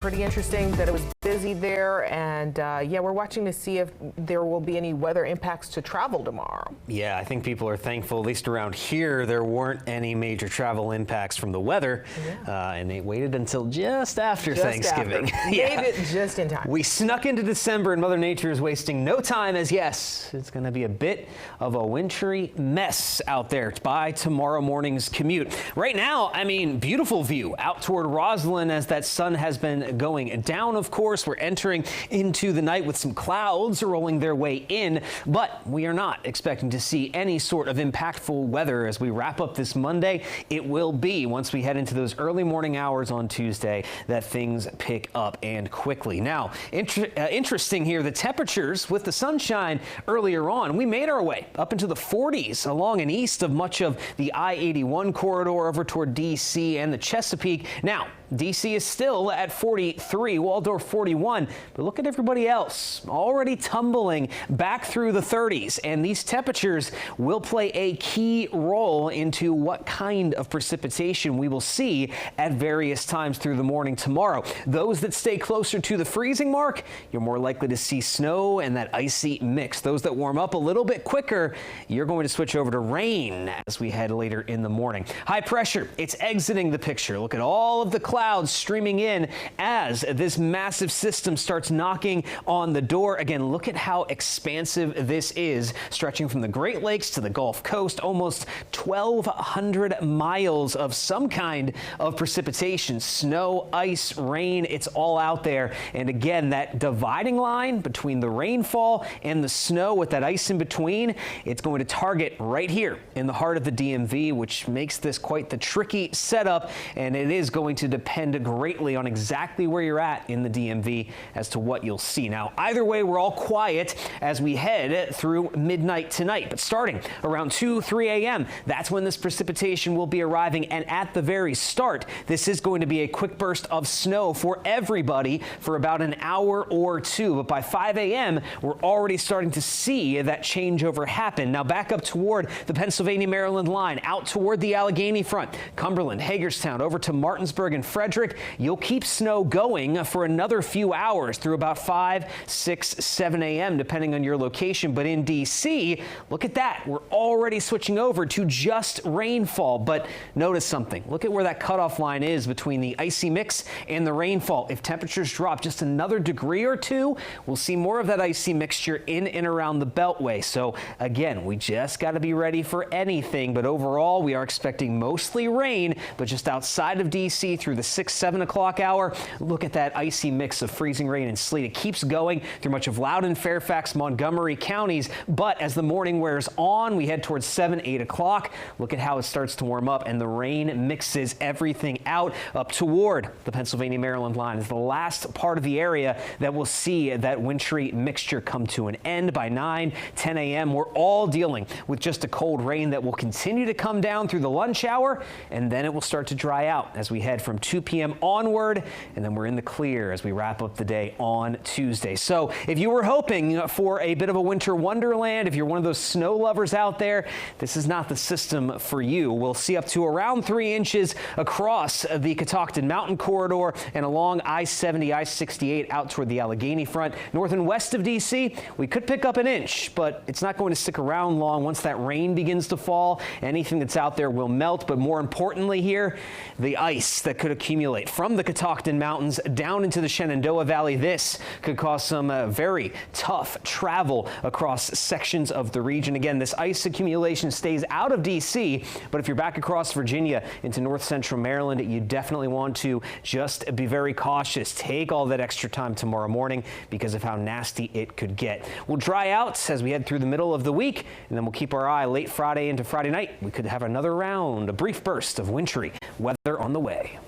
Pretty interesting that it was busy there, and yeah, we're watching to see if there will be any weather impacts to travel tomorrow. Yeah, I think people are thankful, at least around here, there weren't any major travel impacts from the weather, and they waited until just after Thanksgiving. Made it just in time. We snuck into December, and Mother Nature is wasting no time, as yes, it's going to be a bit of a wintry mess out there by tomorrow morning's commute. Right now, I mean, beautiful view out toward Roslyn as that sun has been going down. Of course, we're entering into the night with some clouds rolling their way in, but we are not expecting to see any sort of impactful weather as we wrap up this Monday. It will be once we head into those early morning hours on Tuesday that things pick up and quickly. Now, interesting here, the temperatures with the sunshine earlier on, we made our way up into the 40s along and east of much of the I-81 corridor over toward D.C. and the Chesapeake. Now, D.C. is still at 43, Waldorf 41, but look at everybody else already tumbling back through the 30s, and these temperatures will play a key role into what kind of precipitation we will see at various times through the morning tomorrow. Those that stay closer to the freezing mark, you're more likely to see snow and that icy mix. Those that warm up a little bit quicker, you're going to switch over to rain as we head later in the morning. High pressure, it's exiting the picture. Look at all of the clouds streaming in as this massive system starts knocking on the door. Again, look at how expansive this is, stretching from the Great Lakes to the Gulf Coast, almost 1,200 miles of some kind of precipitation, snow, ice, rain, it's all out there. And again, that dividing line between the rainfall and the snow with that ice in between, it's going to target right here in the heart of the DMV, which makes this quite the tricky setup, and it is going to depend greatly on exactly where you're at in the DMV as to what you'll see. Now, either way, we're all quiet as we head through midnight tonight, but starting around 3 a.m., that's when this precipitation will be arriving, and at the very start, this is going to be a quick burst of snow for everybody for about an hour or two, but by 5 a.m., we're already starting to see that changeover happen. Now, back up toward the Pennsylvania-Maryland line, out toward the Allegheny front, Cumberland, Hagerstown, over to Martinsburg and Frederick, you'll keep snow going for another few hours through about 5, 6, 7 a.m. depending on your location. But in D.C., look at that. We're already switching over to just rainfall. But notice something. Look at where that cutoff line is between the icy mix and the rainfall. If temperatures drop just another degree or two, we'll see more of that icy mixture in and around the Beltway. So again, we just got to be ready for anything. But overall, we are expecting mostly rain, but just outside of D.C. through the 6, 7 o'clock hour, look at that icy mix of freezing rain and sleet. It keeps going through much of Loudoun, Fairfax, Montgomery counties, but as the morning wears on, we head towards 7, 8 o'clock. Look at how it starts to warm up, and the rain mixes everything out up toward the Pennsylvania-Maryland line. Is the last part of the area that will see that wintry mixture come to an end by 9, 10 a.m. We're all dealing with just a cold rain that will continue to come down through the lunch hour, and then it will start to dry out as we head from 2 p.m. onward, and then we're in the clear as we wrap up the day on Tuesday. So if you were hoping for a bit of a winter wonderland, if you're one of those snow lovers out there, this is not the system for you. We'll see up to around 3 inches across the Catoctin Mountain corridor and along I-70, I-68 out toward the Allegheny front. North and west of D.C., we could pick up an inch, but it's not going to stick around long. Once that rain begins to fall, anything that's out there will melt. But more importantly here, the ice that could accumulate from the Catoctin Mountains down into the Shenandoah Valley. This could cause some very tough travel across sections of the region. Again, this ice accumulation stays out of D.C., but if you're back across Virginia into north central Maryland, you definitely want to just be very cautious. Take all that extra time tomorrow morning because of how nasty it could get. We'll dry out as we head through the middle of the week, and then we'll keep our eye late Friday into Friday night. We could have another round, a brief burst of wintry weather on the way.